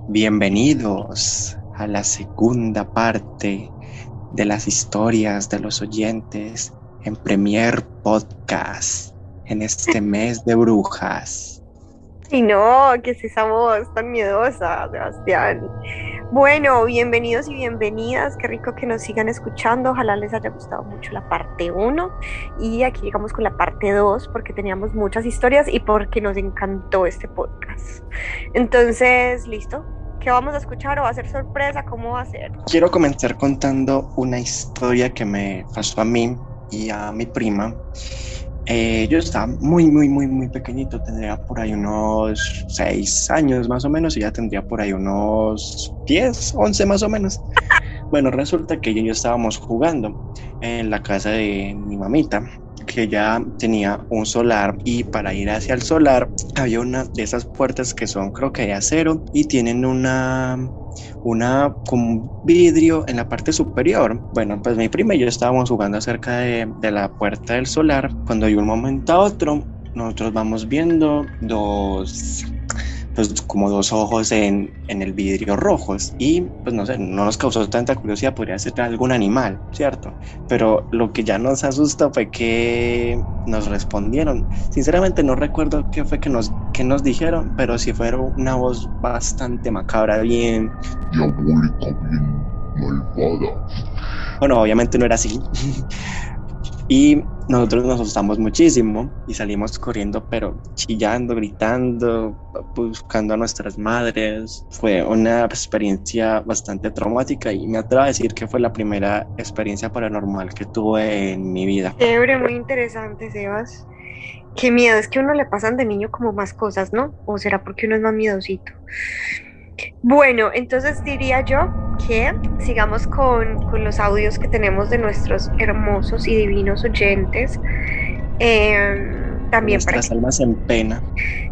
Bienvenidos a la segunda parte de las historias de los oyentes en Premier Podcast en este mes de brujas. Y no, ¿qué es esa voz tan miedosa, Sebastián? Bueno, bienvenidos y bienvenidas, qué rico que nos sigan escuchando, ojalá les haya gustado mucho la parte 1 y aquí llegamos con la parte 2 porque teníamos muchas historias y porque nos encantó este podcast. Entonces, ¿listo? ¿Qué vamos a escuchar o va a ser sorpresa? ¿Cómo va a ser? Quiero comenzar contando una historia que me pasó a mí y a mi prima. Yo estaba muy pequeñito, tendría por ahí unos 6 años más o menos y ella tendría por ahí unos 10, 11 más o menos. Bueno, resulta que ella y yo estábamos jugando en la casa de mi mamita, que ya tenía un solar y para ir hacia el solar había una de esas puertas que son creo que de acero y tienen una como vidrio en la parte superior. Bueno, pues mi prima y yo estábamos jugando cerca de la puerta del solar cuando de un momento a otro nosotros vamos viendo pues como dos ojos en el vidrio rojos y pues no sé, no nos causó tanta curiosidad, podría ser algún animal, ¿cierto? Pero lo que ya nos asustó fue que nos respondieron. Sinceramente no recuerdo qué fue que nos dijeron, pero sí fue una voz bastante macabra, bien diabólica, bien malvada. Bueno, obviamente no era así. Y nosotros nos asustamos muchísimo y salimos corriendo, pero chillando, gritando, buscando a nuestras madres. Fue una experiencia bastante traumática y me atrevo a decir que fue la primera experiencia paranormal que tuve en mi vida. Chévere, muy interesante, Sebas. Qué miedo, es que a uno le pasan de niño como más cosas, ¿no? ¿O será porque uno es más miedosito? Bueno, entonces diría yo que sigamos con los audios que tenemos de nuestros hermosos y divinos oyentes. También para Nuestras almas en pena.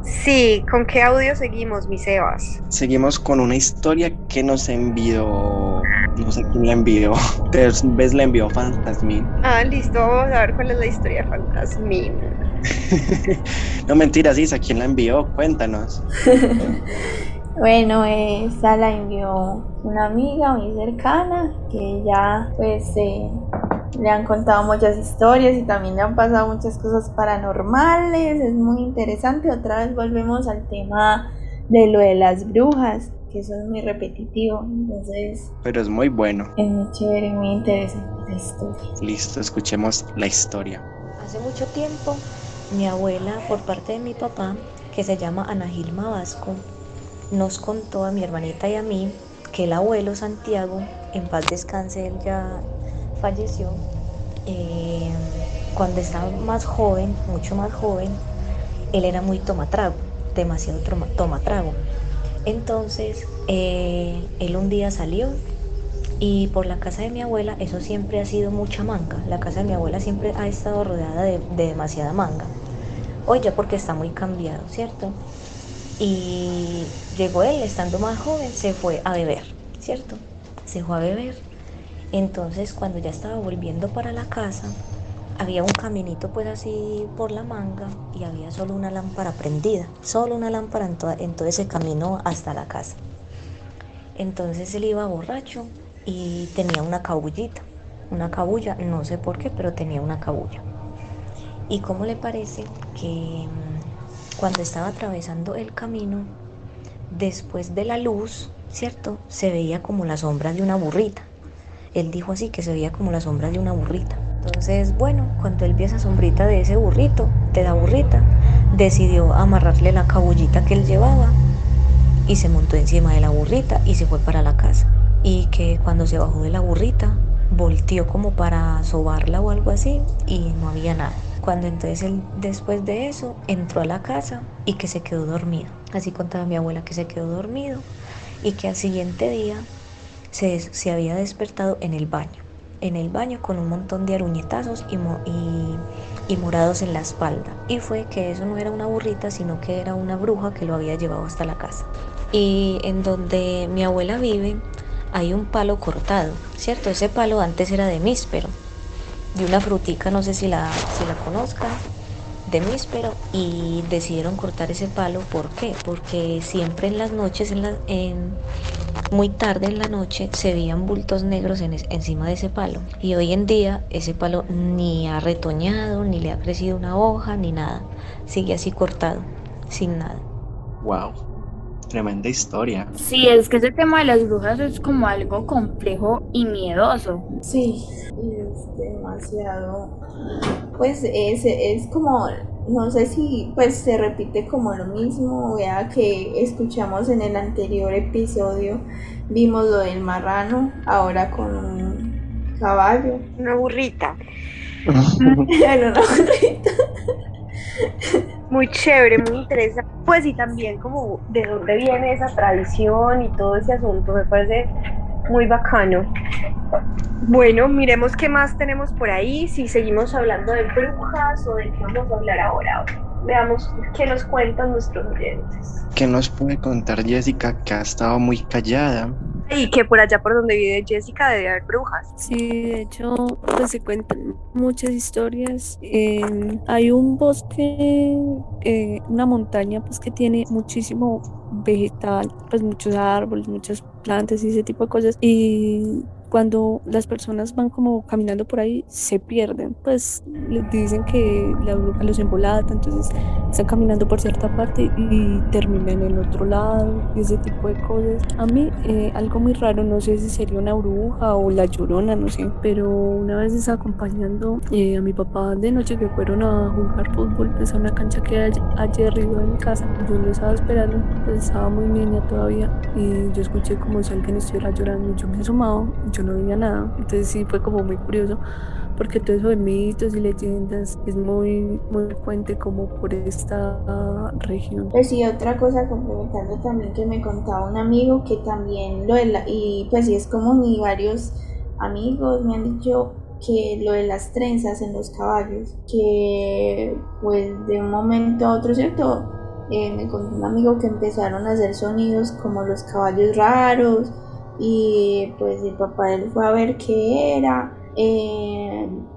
Sí, ¿con qué audio seguimos, mi Sebas? Seguimos con una historia que nos envió, no sé quién la envió, tal vez la envió Fantasmín. Listo, vamos a ver cuál es la historia de Fantasmín. No mentiras, Isa, ¿quién la envió? Cuéntanos. Bueno, esta la envió una amiga muy cercana que ya pues le han contado muchas historias y también le han pasado muchas cosas paranormales. Es muy interesante. Otra vez volvemos al tema de lo de las brujas, que eso es muy repetitivo, entonces... Pero es muy bueno. Es muy chévere, muy interesante la historia. Listo, escuchemos la historia. Hace mucho tiempo, mi abuela, por parte de mi papá, que se llama Ana Gilma Vasco, nos contó a mi hermanita y a mí que el abuelo Santiago, en paz descanse, él ya falleció, cuando estaba más joven, mucho más joven, él era muy tomatrago, demasiado tomatrago. Entonces, él un día salió y por la casa de mi abuela, eso siempre ha sido mucha manga, la casa de mi abuela siempre ha estado rodeada de demasiada manga. Hoy ya porque está muy cambiado, ¿cierto? Y llegó él, estando más joven, se fue a beber, ¿cierto? Se fue a beber. Entonces, cuando ya estaba volviendo para la casa, había un caminito pues así por la manga y había solo una lámpara prendida, solo una lámpara en todo ese camino hasta la casa. Entonces él iba borracho y tenía una cabulla, no sé por qué, pero tenía una cabulla. ¿Y cómo le parece que cuando estaba atravesando el camino, después de la luz, ¿cierto? Se veía como la sombra de una burrita. Él dijo así, que se veía como la sombra de una burrita. Entonces, bueno, cuando él vio esa sombrita de ese burrito, de la burrita, decidió amarrarle la cabullita que él llevaba y se montó encima de la burrita y se fue para la casa. Y que cuando se bajó de la burrita, volteó como para sobarla o algo así y no había nada. Cuando entonces él, después de eso, entró a la casa y que se quedó dormido. Así contaba mi abuela, que se quedó dormido y que al siguiente día se había despertado en el baño con un montón de aruñetazos y morados en la espalda. Y fue que eso no era una burrita, sino que era una bruja que lo había llevado hasta la casa. Y en donde mi abuela vive hay un palo cortado, ¿cierto? Ese palo antes era de míspero, de una frutica, no sé si la conozcan, de míspero y decidieron cortar ese palo. ¿Por qué? Porque siempre en las noches, muy tarde en la noche, se veían bultos negros encima de ese palo. Y hoy en día ese palo ni ha retoñado, ni le ha crecido una hoja, ni nada. Sigue así cortado, sin nada. Wow, tremenda historia. Sí, es que ese tema de las brujas es como algo complejo y miedoso. Sí, es demasiado, pues es como, no sé si pues se repite como lo mismo, vea que escuchamos en el anterior episodio, vimos lo del marrano, ahora con un caballo. Una burrita. Era una burrita. Muy chévere, muy interesante. Pues y también como de dónde viene esa tradición y todo ese asunto, me parece muy bacano. Bueno, miremos qué más tenemos por ahí, si seguimos hablando de brujas o de qué vamos a hablar ahora. Veamos qué nos cuentan nuestros oyentes. ¿Qué nos puede contar Jessica, que ha estado muy callada? Y que por allá por donde vive Jessica debe haber brujas. Sí, de hecho, pues se cuentan muchas historias. Hay un bosque, una montaña, pues que tiene muchísimo vegetal, pues muchos árboles, muchas plantas y ese tipo de cosas. Y cuando las personas van como caminando por ahí, se pierden. Pues les dicen que la bruja los embolata, entonces están caminando por cierta parte y terminan en el otro lado y ese tipo de cosas. A mí, algo muy raro, no sé si sería una bruja o la llorona, no sé, pero una vez estaba acompañando a mi papá de noche, que fueron a jugar fútbol pues a una cancha que hay allí arriba de mi casa. Yo lo estaba esperando, pues estaba muy niña todavía y yo escuché como si alguien estuviera llorando. Yo me asomaba, yo no veía nada, entonces sí fue como muy curioso, porque todo eso de mitos y leyendas es muy frecuente como por esta región. Pues sí, otra cosa complementando también que me contaba un amigo que también y pues sí es común y varios amigos me han dicho que lo de las trenzas en los caballos, que pues de un momento a otro, ¿cierto? Me contó un amigo que empezaron a hacer sonidos como los caballos raros y pues el papá de él fue a ver qué era.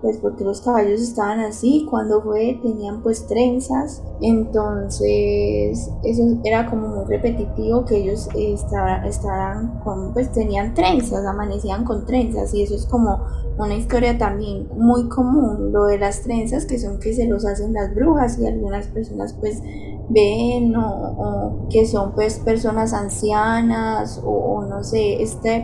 Pues porque los caballos estaban así, cuando tenían pues trenzas, entonces eso era como muy repetitivo que ellos estaban pues tenían trenzas, amanecían con trenzas, y eso es como una historia también muy común, lo de las trenzas, que son que se los hacen las brujas, y algunas personas pues ven o que son pues personas ancianas o no sé,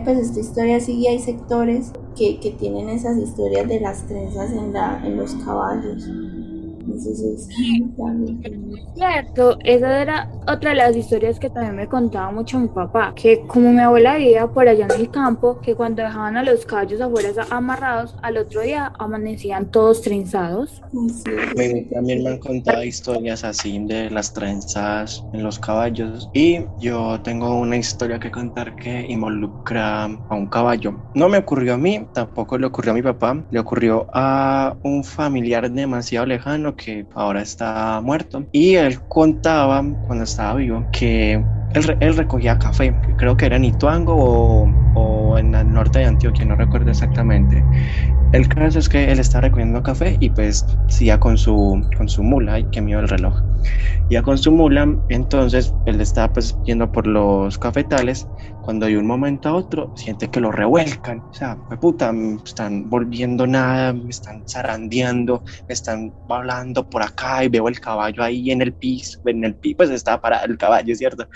pues esta historia sí, hay sectores que tienen esas historias de las trenzas en los caballos. Entonces es Cierto, esa era otra de las historias que también me contaba mucho mi papá, que como mi abuela vivía por allá en el campo, que cuando dejaban a los caballos afuera amarrados, al otro día amanecían todos trenzados. También me han contado historias así de las trenzas en los caballos, y yo tengo una historia que contar que involucra a un caballo. No me ocurrió a mí, tampoco le ocurrió a mi papá, le ocurrió a un familiar demasiado lejano que ahora está muerto, y él contaba cuando estaba vivo que él recogía café, creo que era en Ituango o en el norte de Antioquia, no recuerdo exactamente. El caso es que él estaba recogiendo café y pues iba con su mula, y que miedo el reloj, iba con su mula. Entonces él estaba pues yendo por los cafetales, cuando de un momento a otro siente que lo revuelcan, o sea, puta, me están volviendo nada, me están zarandeando, me están hablando por acá, y veo el caballo ahí en el piso, pues estaba parado el caballo, ¿cierto?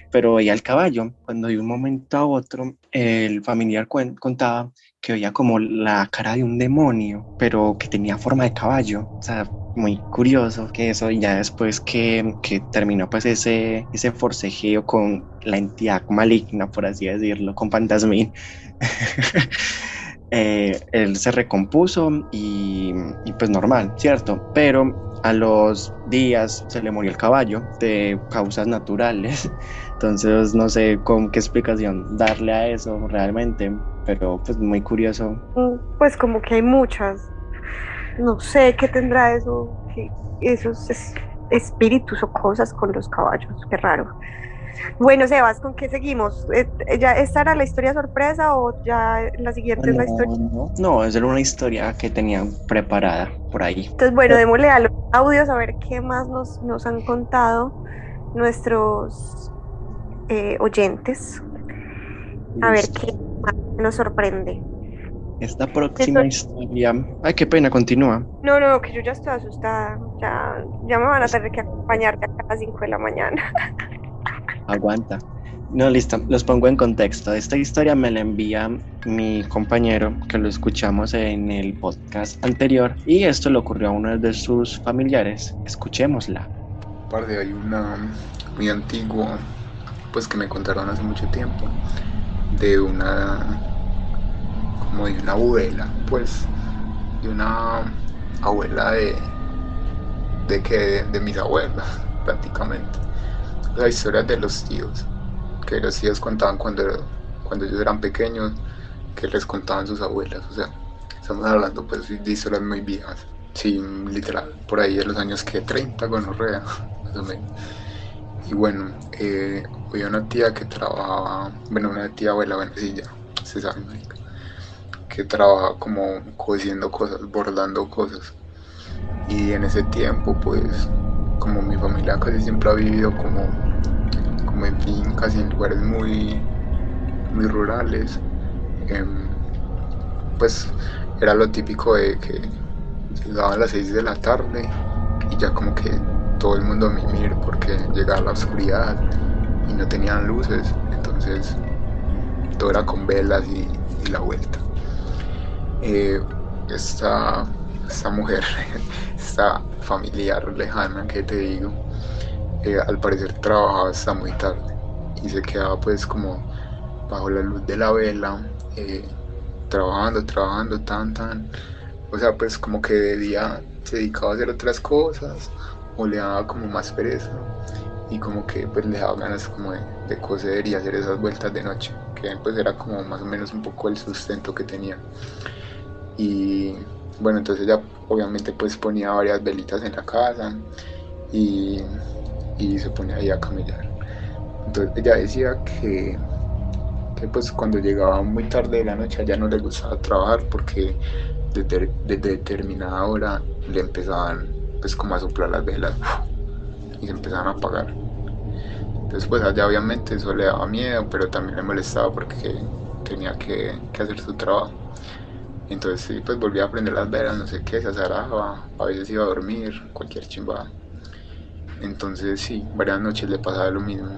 Pero veía el caballo, cuando de un momento a otro el familiar contaba que veía como la cara de un demonio, pero que tenía forma de caballo. O sea, muy curioso que eso. Y ya después que terminó pues ese forcejeo con la entidad maligna, por así decirlo, con Fantasmín, él se recompuso y pues normal, ¿cierto? Pero a los días se le murió el caballo de causas naturales. Entonces no sé con qué explicación darle a eso realmente, pero pues muy curioso. Pues como que hay muchas, no sé qué tendrá esos espíritus o cosas con los caballos, qué raro. Bueno, Sebas, ¿con qué seguimos? ¿Ya esta era la historia sorpresa o ya la siguiente es la historia? No, esa era una historia que tenía preparada por ahí. Entonces, bueno, démosle a los audios a ver qué más nos han contado nuestros oyentes. A ver qué más nos sorprende. Esta próxima historia... Ay, qué pena, continúa. No, que yo ya estoy asustada. Ya me van a tener que acompañarte acá a las 5 de la mañana. Aguanta. No, listo, los pongo en contexto. Esta historia me la envía mi compañero, que lo escuchamos en el podcast anterior, y esto le ocurrió a uno de sus familiares. Escuchémosla. Aparte, hay una muy antigua, pues que me contaron hace mucho tiempo, de una abuela, pues, de una abuela de mis abuelas, prácticamente. La historia de los tíos, que los tíos contaban cuando ellos eran pequeños, que les contaban sus abuelas. O sea, estamos hablando pues de historias muy viejas, sí, literal, por ahí de los años que 30, gonorrea, más o menos. Y bueno, había una tía que trabajaba, una tía abuela, sí, ya se sabe, marica, que trabajaba como cosiendo cosas, bordando cosas. Y en ese tiempo, pues, como mi familia casi siempre ha vivido como en fin, casi en lugares muy rurales, pues era lo típico de que llegaban las 6 de la tarde y ya como que todo el mundo a mimir porque llegaba la oscuridad y no tenían luces, entonces todo era con velas y la vuelta. Esta mujer, esta familiar lejana que te digo, al parecer trabajaba hasta muy tarde y se quedaba pues como bajo la luz de la vela, trabajando tan, o sea, pues como que de día se dedicaba a hacer otras cosas o le daba como más pereza y como que pues le daba ganas como de coser y hacer esas vueltas de noche, que pues era como más o menos un poco el sustento que tenía. Y bueno, entonces ella obviamente pues ponía varias velitas en la casa y se ponía ahí a camellar. Entonces ella decía que pues cuando llegaba muy tarde de la noche a ella no le gustaba trabajar porque desde determinada hora le empezaban pues como a soplar las velas y se empezaban a apagar. Entonces pues allá obviamente eso le daba miedo, pero también le molestaba porque tenía que hacer su trabajo. Entonces sí, pues volvía a prender las velas, no sé qué, se azaraba, a veces iba a dormir, cualquier chimbada. Entonces sí, varias noches le pasaba lo mismo,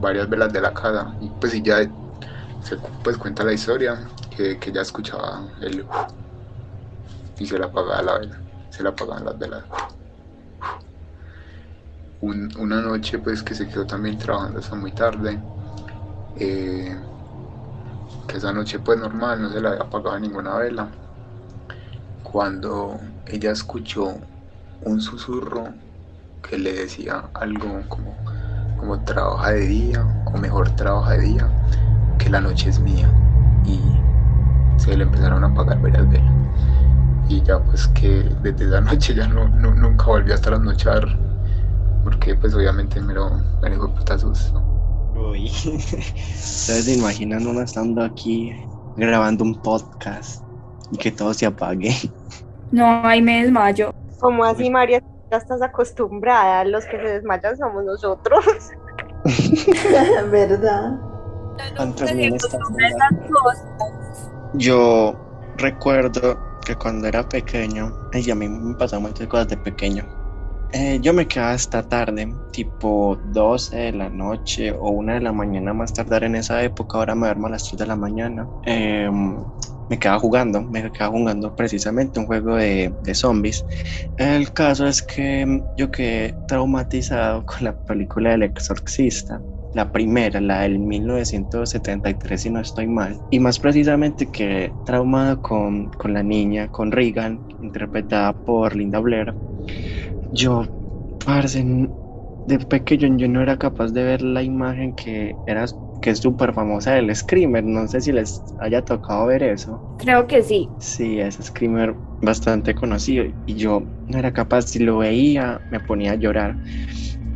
varias velas de la casa, y pues sí, ya se pues cuenta la historia que ya escuchaba el y se le apagaba la vela, se le apagaban las velas. Una noche pues que se quedó también trabajando hasta muy tarde, que esa noche pues normal, no se le había apagado ninguna vela, cuando ella escuchó un susurro que le decía algo como trabaja de día, o mejor trabaja de día, que la noche es mía, y se le empezaron a apagar varias velas, y ya pues que desde esa noche ya nunca volvió a trasnochar, porque pues obviamente me dijo puta susto. Uy, ustedes se imaginan uno estando aquí grabando un podcast y que todo se apague. No, ahí me desmayo. ¿Cómo así, María? Ya estás acostumbrada, los que se desmayan somos nosotros. ¿Verdad? Yo recuerdo que cuando era pequeño, y a mí me pasaban muchas cosas de pequeño, yo me quedaba hasta tarde, tipo 12 de la noche o 1 de la mañana más tardar en esa época. Ahora me duermo a las 3 de la mañana. Me quedaba jugando precisamente un juego de zombies. El caso es que yo quedé traumatizado con la película del Exorcista, la primera, la del 1973 si no estoy mal, y más precisamente quedé traumado con la niña, con Regan, interpretada por Linda Blair. Yo, parce, de pequeño yo no era capaz de ver la imagen que es súper famosa del Screamer. No sé si les haya tocado ver eso. Creo que sí. Sí, es Screamer bastante conocido y yo no era capaz, si lo veía me ponía a llorar.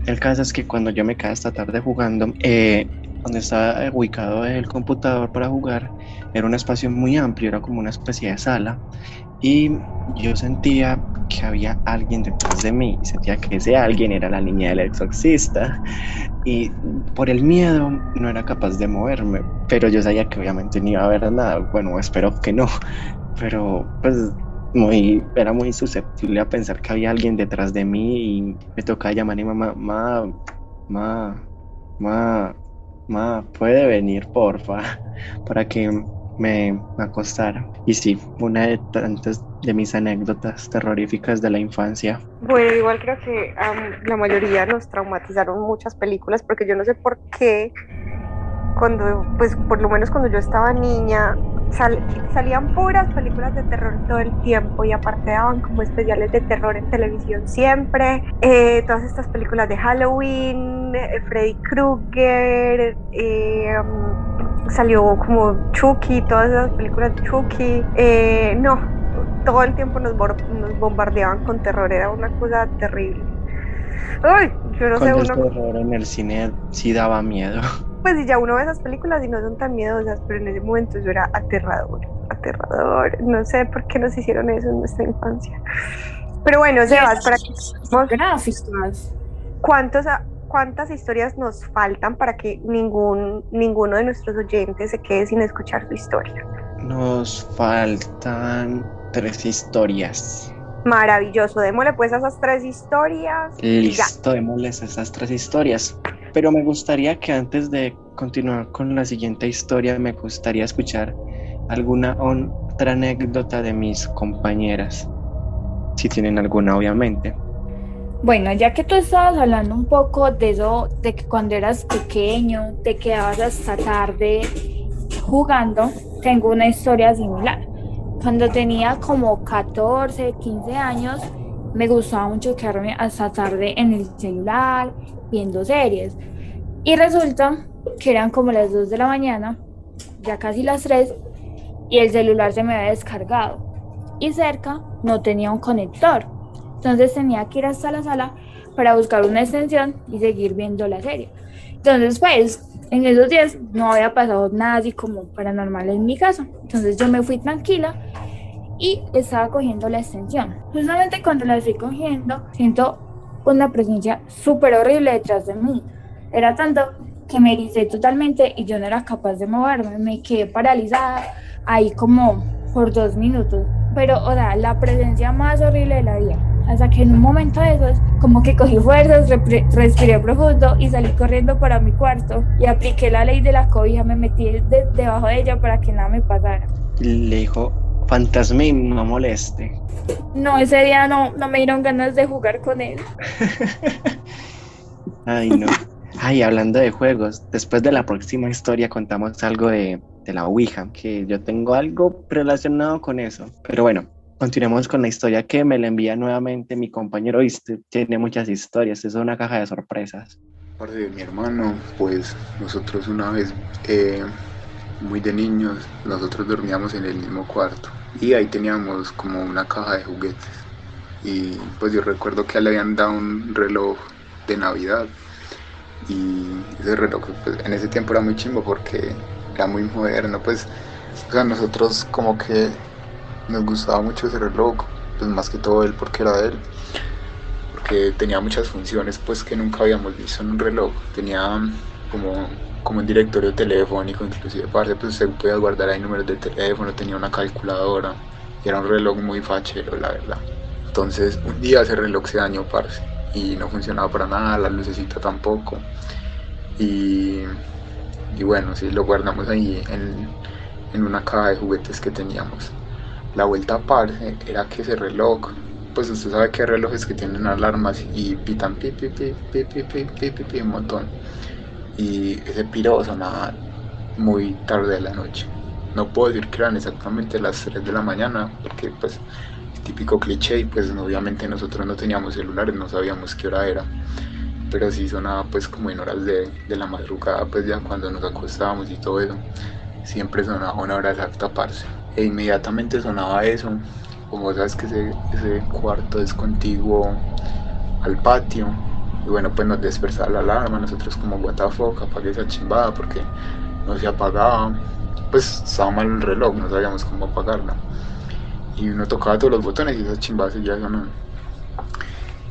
el caso es que cuando yo me quedé esta tarde jugando, donde estaba ubicado el computador para jugar, era un espacio muy amplio, era como una especie de sala, y yo sentía que había alguien detrás de mí, sentía que ese alguien era la niña del exorcista, y por el miedo no era capaz de moverme, pero yo sabía que obviamente no iba a haber nada, bueno, espero que no, pero pues era muy susceptible a pensar que había alguien detrás de mí y me tocaba llamar a mi mamá, puede venir, porfa, para que me acostara. Y sí, una de tantas de mis anécdotas terroríficas de la infancia. Bueno, igual creo que la mayoría nos traumatizaron muchas películas, porque yo no sé por qué, pues por lo menos cuando yo estaba niña, salían puras películas de terror todo el tiempo, y aparte daban como especiales de terror en televisión siempre. Todas estas películas de Halloween, Freddy Krueger, salió como Chucky, todas esas películas de Chucky. No, todo el tiempo nos bombardeaban con terror, era una cosa terrible. Ay, yo no sé, Cuando el terror en el cine sí daba miedo. Pues ya uno ve esas películas y no son tan miedosas, pero en ese momento eso era aterrador. No sé por qué nos hicieron eso en nuestra infancia. Pero bueno, Sebas, para que Gráficas. ¿cuántas historias nos faltan para que ninguno de nuestros oyentes se quede sin escuchar su historia? Nos faltan 3 historias. Maravilloso, démosle pues a esas 3 historias. Listo, démosles esas 3 historias. Pero me gustaría que antes de continuar con la siguiente historia, me gustaría escuchar alguna otra anécdota de mis compañeras. Si tienen alguna, obviamente. Bueno, ya que tú estabas hablando un poco de eso, de que cuando eras pequeño te quedabas hasta tarde jugando, tengo una historia similar. Cuando tenía como 14, 15 años, me gustaba mucho quedarme hasta tarde en el celular, viendo series. Y resulta que eran como las 2 de la mañana, ya casi las 3, y el celular se me había descargado. Y cerca no tenía un conector. Entonces tenía que ir hasta la sala para buscar una extensión y seguir viendo la serie. Entonces, pues, en esos días no había pasado nada así como paranormal en mi casa. Entonces yo me fui tranquila y estaba cogiendo la extensión. Justamente cuando la estoy cogiendo, siento una presencia súper horrible detrás de mí. Era tanto que me ericé totalmente y yo no era capaz de moverme. Me quedé paralizada ahí como por 2 minutos. Pero, o sea, la presencia más horrible de la vida. Hasta que en un momento de esos, como que cogí fuerzas, respiré profundo y salí corriendo para mi cuarto y apliqué la ley de la cobija, me metí debajo de ella para que nada me pasara. Le dijo, fantasmín, no moleste. No, ese día no me dieron ganas de jugar con él. Ay, no. Ay, hablando de juegos, después de la próxima historia contamos algo de la Ouija, que yo tengo algo relacionado con eso. Pero bueno, continuemos con la historia que me la envía nuevamente mi compañero. Tiene muchas historias, es una caja de sorpresas. Parte de mi hermano, pues nosotros una vez, muy de niños, nosotros dormíamos en el mismo cuarto y ahí teníamos como una caja de juguetes. Y pues yo recuerdo que le habían dado un reloj de Navidad. Y ese reloj pues, en ese tiempo era muy chimbo porque era muy moderno, pues, o sea, nosotros como que nos gustaba mucho ese reloj, pues más que todo él porque era de él, porque tenía muchas funciones pues que nunca habíamos visto en un reloj. Tenía como un directorio telefónico, inclusive parce, pues usted podía guardar ahí números de teléfono, tenía una calculadora y era un reloj muy fachero, la verdad. Entonces un día ese reloj se dañó, parce, y no funcionaba para nada, la lucecita tampoco. Y bueno, sí, lo guardamos ahí en una caja de juguetes que teníamos. La vuelta, parce, era que ese reloj, pues usted sabe que hay relojes que tienen alarmas y pitan pi, pi, pi, pi, pi, pi, pi, pi, pi, un montón. Y ese piro sonaba muy tarde de la noche. No puedo decir que eran exactamente las 3 de la mañana, porque pues típico cliché, y pues obviamente nosotros no teníamos celulares, no sabíamos qué hora era, pero sí sonaba pues como en horas de la madrugada, pues ya cuando nos acostábamos y todo eso, siempre sonaba una hora exacta, parce, e inmediatamente sonaba eso. Como sabes que ese cuarto es contiguo al patio, Y bueno, pues nos despertaba la alarma, nosotros como what the fuck, apague esa chimbada porque no se apagaba. Pues estaba mal el reloj, no sabíamos cómo apagarla. Y uno tocaba todos los botones y esa chimbada seguía sonando.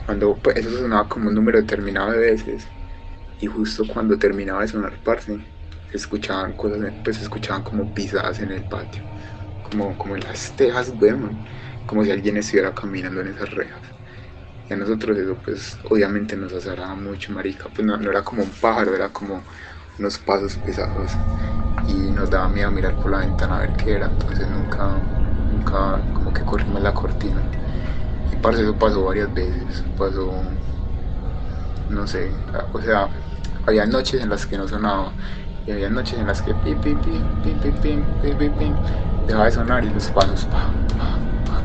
Cuando pues, eso sonaba como un número determinado de veces. Y justo cuando terminaba de sonar, parce, se escuchaban cosas, pues se escuchaban como pisadas en el patio. Como en las tejas, weón. Como si alguien estuviera caminando en esas rejas. Y a nosotros eso pues obviamente nos azaraba mucho, marica. Pues no era como un pájaro, era como unos pasos pesados. Y nos daba miedo mirar por la ventana a ver qué era. Entonces nunca como que corrimos la cortina. Y parce, eso pasó varias veces. Pasó, no sé, o sea, había noches en las que no sonaba. Y había noches en las que pim, pim, pim, pim, pim, pim, pim, pim, pim, dejaba de sonar y los pasos, pa, pa, pa.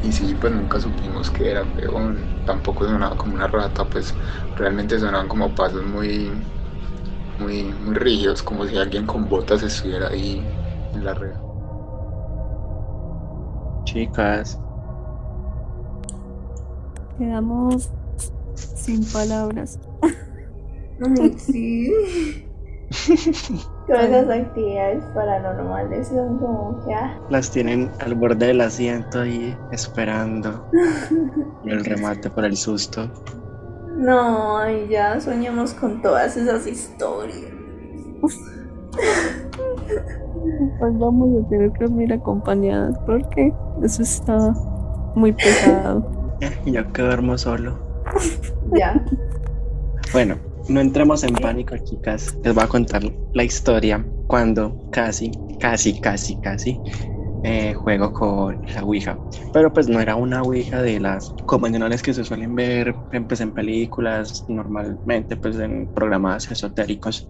Y sí, pues nunca supimos qué era, pero tampoco sonaba como una rata, pues realmente sonaban como pasos muy rígidos, como si alguien con botas estuviera ahí en la reja. Chicas, Quedamos sin palabras. Sí. Todas esas actividades paranormales son como que las tienen al borde del asiento ahí esperando el remate por el susto. no, y ya soñamos con todas esas historias. Pues vamos a tener que dormir acompañadas porque eso está muy pesado. Y yo que duermo solo. Ya. Bueno, no entremos en pánico, chicas. Les voy a contar la historia cuando casi juego con la Ouija. Pero pues no era una Ouija de las convencionales que se suelen ver pues, en películas normalmente, pues en programas esotéricos.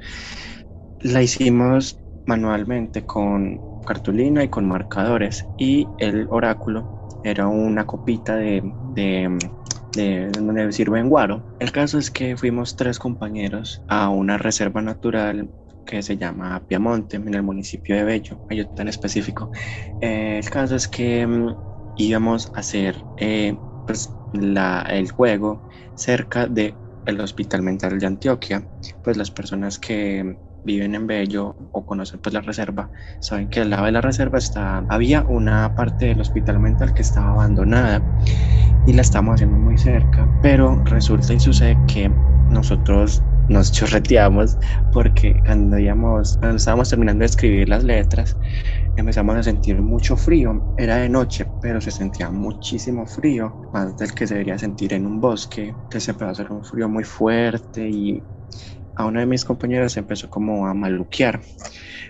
La hicimos manualmente con cartulina y con marcadores. Y el oráculo era una copita de donde sirven guaro. El caso es que fuimos 3 compañeros a una reserva natural que se llama Piamonte, en el municipio de Bello, Ayutthaya en específico. El caso es que íbamos a hacer pues, el juego cerca del Hospital Mental de Antioquia. Pues las personas que viven en Bello o conocen pues la reserva saben que al lado de la reserva había una parte del hospital mental que estaba abandonada y la estamos haciendo muy cerca, pero resulta y sucede que nosotros nos chorreteamos porque cuando estábamos terminando de escribir las letras empezamos a sentir mucho frío. Era de noche, pero se sentía muchísimo frío, más del que se debería sentir en un bosque. Entonces empezó a hacer un frío muy fuerte y a uno de mis compañeros empezó como a maluquear,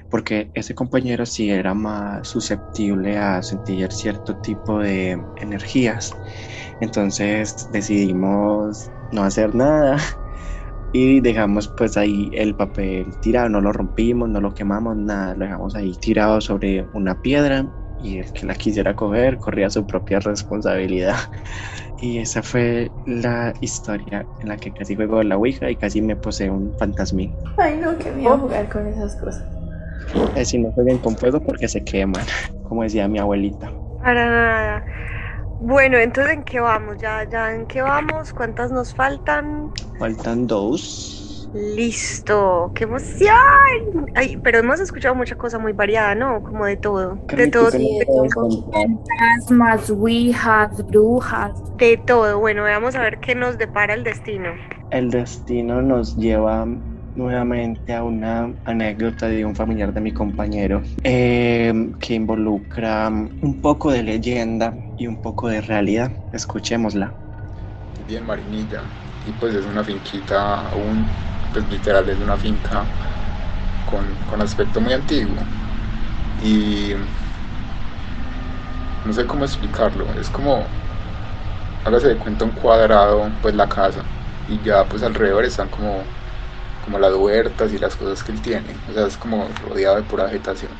porque ese compañero sí era más susceptible a sentir cierto tipo de energías. Entonces decidimos no hacer nada y dejamos pues ahí el papel tirado, no lo rompimos, no lo quemamos, nada, lo dejamos ahí tirado sobre una piedra y el que la quisiera coger corría su propia responsabilidad. Y esa fue la historia en la que casi juego la Ouija y casi me posee un fantasmín. Ay, no, que miedo jugar con esas cosas. Si no jueguen con fuego porque se queman, como decía mi abuelita. Para nada. Bueno, entonces ¿en qué vamos? ¿Ya en qué vamos? ¿Cuántas nos faltan? Faltan 2. Listo, qué emoción. Ay, pero hemos escuchado mucha cosa muy variada, ¿no? Como de todo. De todo. Sí, de todo. Fantasmas, ouijas, brujas. De todo. Bueno, vamos a ver qué nos depara el destino. El destino nos lleva nuevamente a una anécdota de un familiar de mi compañero que involucra un poco de leyenda y un poco de realidad. Escuchémosla. Bien, Marinilla, y pues es una finquita pues literal es una finca con aspecto muy antiguo y no sé cómo explicarlo, es como, hágase de cuenta un cuadrado, pues la casa, y ya pues alrededor están como las huertas y las cosas que él tiene, o sea, es como rodeado de pura vegetación.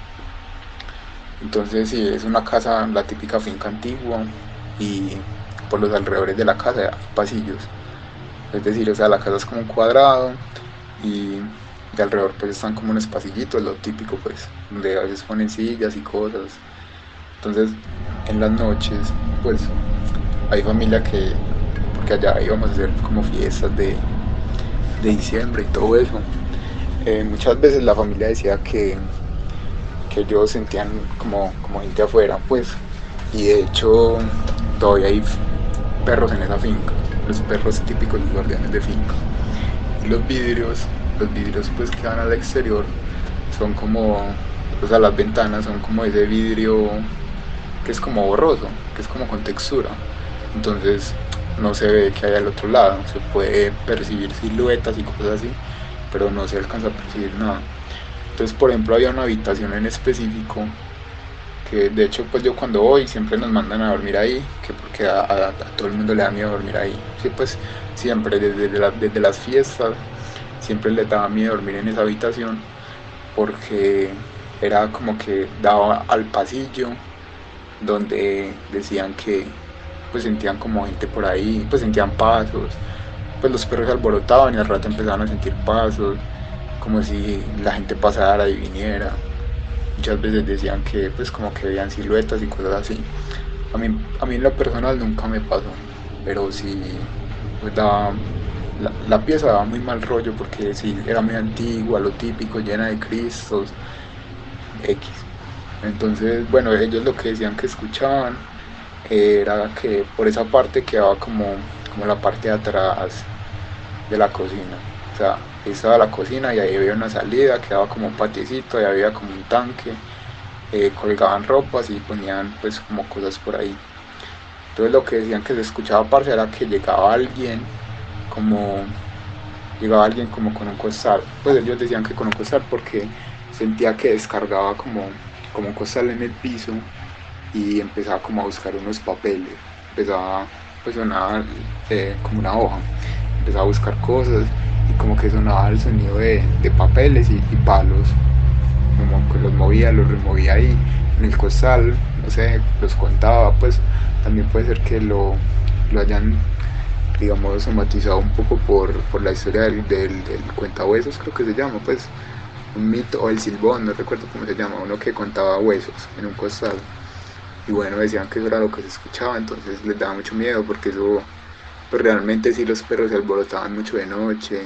Entonces sí, es una casa, la típica finca antigua, y por los alrededores de la casa hay pasillos, es decir, o sea, la casa es como un cuadrado y de alrededor pues están como unos pasillitos, lo típico pues, donde a veces ponen sillas y cosas. Entonces en las noches pues hay familia que, que allá íbamos a hacer como fiestas de diciembre y todo eso. Muchas veces la familia decía que ellos sentían como gente afuera, pues, y de hecho todavía hay perros en esa finca, los perros típicos, los guardianes de finca. Y los vidrios pues que van al exterior son como, o sea, las ventanas son como ese vidrio que es como borroso, que es como con textura, entonces no se ve que hay al otro lado, se puede percibir siluetas y cosas así, pero no se alcanza a percibir nada. Entonces, por ejemplo, había una habitación en específico que de hecho pues yo cuando voy siempre nos mandan a dormir ahí, que porque a todo el mundo le da miedo dormir ahí, sí, pues siempre desde las fiestas siempre les daba miedo dormir en esa habitación porque era como que daba al pasillo donde decían que pues sentían como gente por ahí, pues sentían pasos, pues los perros se alborotaban y al rato empezaban a sentir pasos, como si la gente pasara y viniera. Muchas veces decían que pues como que veían siluetas y cosas así. A mí en lo personal nunca me pasó, pero sí pues la pieza daba muy mal rollo porque sí era muy antigua, lo típico, llena de cristos, X. Entonces, bueno, ellos lo que decían que escuchaban era que por esa parte quedaba como la parte de atrás de la cocina. O sea, ahí estaba la cocina y ahí había una salida, quedaba como un patiecito, ahí había como un tanque, colgaban ropas y ponían pues como cosas por ahí. Entonces lo que decían que se escuchaba parce era que llegaba alguien como con un costal. Pues ellos decían que con un costal porque sentía que descargaba como un costal en el piso y empezaba como a buscar unos papeles, empezaba pues sonaba como una hoja, empezaba a buscar cosas y como que sonaba el sonido de papeles y palos, como que los movía, los removía ahí en el costal, no sé, los contaba. Pues también puede ser que lo hayan, digamos, somatizado un poco por la historia del cuentahuesos, creo que se llama, pues un mito, o el silbón, no recuerdo cómo se llama, uno que contaba huesos en un costal. Y bueno, decían que eso era lo que se escuchaba, entonces les daba mucho miedo porque eso, pues realmente sí los perros se alborotaban mucho de noche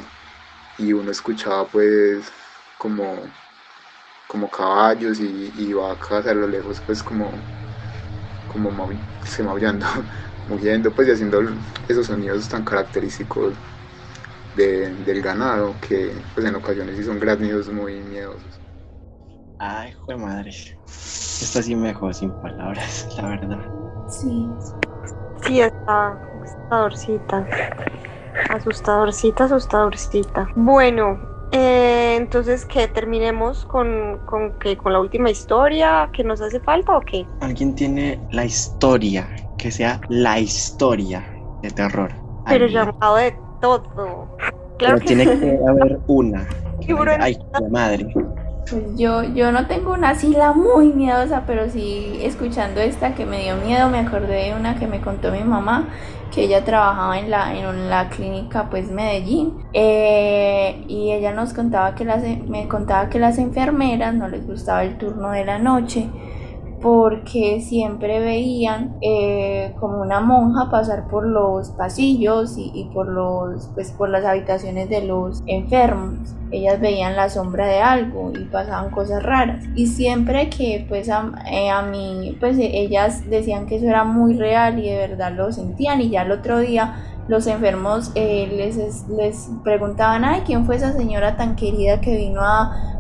y uno escuchaba pues como caballos y vacas a lo lejos pues como se maullando, mugiendo pues y haciendo esos sonidos tan característicos del ganado que pues en ocasiones sí son graznidos muy miedosos. Ay, jue madre. Esta sí me dejó sin palabras, la verdad. Sí. Sí, está asustadorcita. Bueno, entonces, ¿qué? ¿Terminemos con la última historia que nos hace falta o qué? ¿Alguien tiene la historia, que sea la historia de terror? Pero Alguien. llamado de todo. Claro. Pero que tiene que haber una. Figura. Ay, la madre. Pues yo no tengo una asila muy miedosa, pero sí escuchando esta que me dio miedo, me acordé de una que me contó mi mamá, que ella trabajaba en la clínica pues Medellín, y ella nos contaba me contaba que las enfermeras no les gustaba el turno de la noche porque siempre veían como una monja pasar por los pasillos y por las habitaciones de los enfermos. Ellas veían la sombra de algo y pasaban cosas raras. Y siempre que pues a mí, pues ellas decían que eso era muy real y de verdad lo sentían, y ya el otro día los enfermos les preguntaban, ay, ¿quién fue esa señora tan querida que vino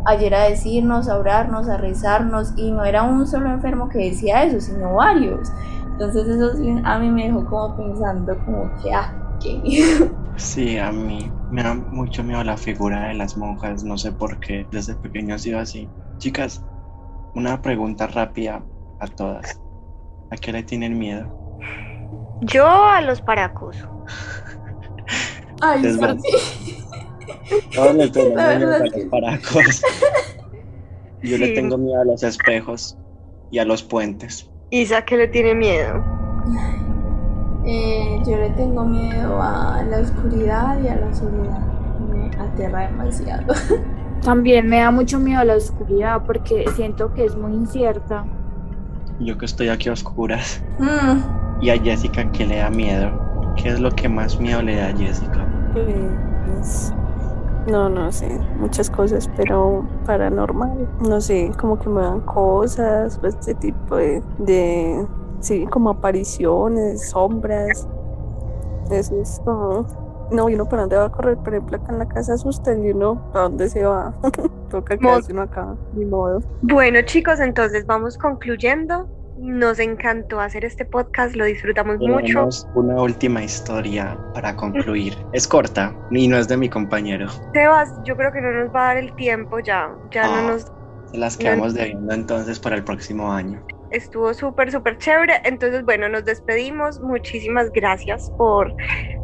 ayer a decirnos, a orarnos, a rezarnos? Y no era un solo enfermo que decía eso, sino varios. Entonces eso sí, a mí me dejó como pensando como que, qué miedo. Sí, a mí me da mucho miedo la figura de las monjas, no sé por qué, desde pequeño ha sido así. Chicas, una pregunta rápida a todas. ¿A qué le tienen miedo? Yo a los paracos. Ay, Es sí. más, todos les tenemos La miedo a verdad es los que- paracos. Yo le Sí. tengo miedo a los espejos y a los puentes. Isa, ¿qué le tiene miedo? Yo le tengo miedo a la oscuridad y a la soledad. Me aterra demasiado. También me da mucho miedo la oscuridad porque siento que es muy incierta. Yo que estoy aquí a oscuras. Mm, Y a Jessica, ¿qué le da miedo? ¿Qué es lo que más miedo le da a Jessica? Pues, no sé, muchas cosas, pero paranormal, no sé, como que me dan cosas, pues, este tipo sí, como apariciones, sombras, eso es como, no, y uno para dónde va a correr, por ejemplo, acá en la casa asustan y uno, ¿para dónde se va? Toca quedarse uno acá, ni modo. Bueno, chicos, entonces vamos concluyendo. Nos encantó hacer este podcast, lo disfrutamos mucho. Tenemos una última historia para concluir. Es corta y no es de mi compañero. Sebas, yo creo que no nos va a dar el tiempo ya no nos... Se las quedamos debiendo entonces para el próximo año. Estuvo súper, súper chévere. Entonces, bueno, nos despedimos. Muchísimas gracias por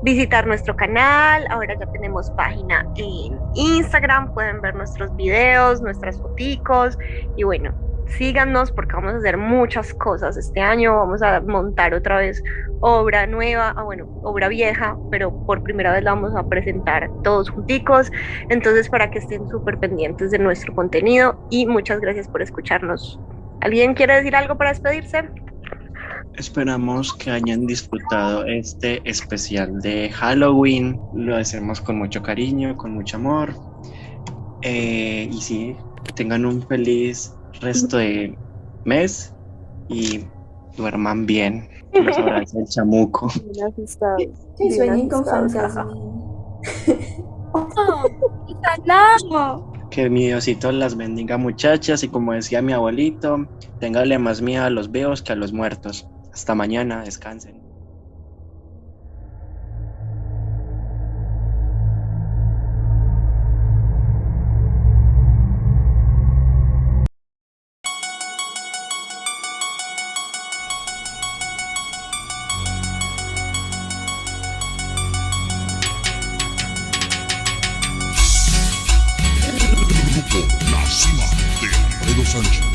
visitar nuestro canal. Ahora ya tenemos página en Instagram. Pueden ver nuestros videos, nuestras foticos. Y bueno, síganos porque vamos a hacer muchas cosas este año. Vamos a montar otra vez obra nueva, obra vieja, pero por primera vez la vamos a presentar todos junticos. Entonces, para que estén súper pendientes de nuestro contenido. Y muchas gracias por escucharnos. ¿Alguien quiere decir algo para despedirse? Esperamos que hayan disfrutado este especial de Halloween. Lo hacemos con mucho cariño, con mucho amor. Y sí, tengan un feliz resto de mes y duerman bien. Los abraza el chamuco. Que sueñen con fantasmas. Que mi Diosito las bendiga, muchachas, y como decía mi abuelito, téngale más miedo a los vivos que a los muertos. Hasta mañana, descansen. La Cima de Alfredo Sánchez.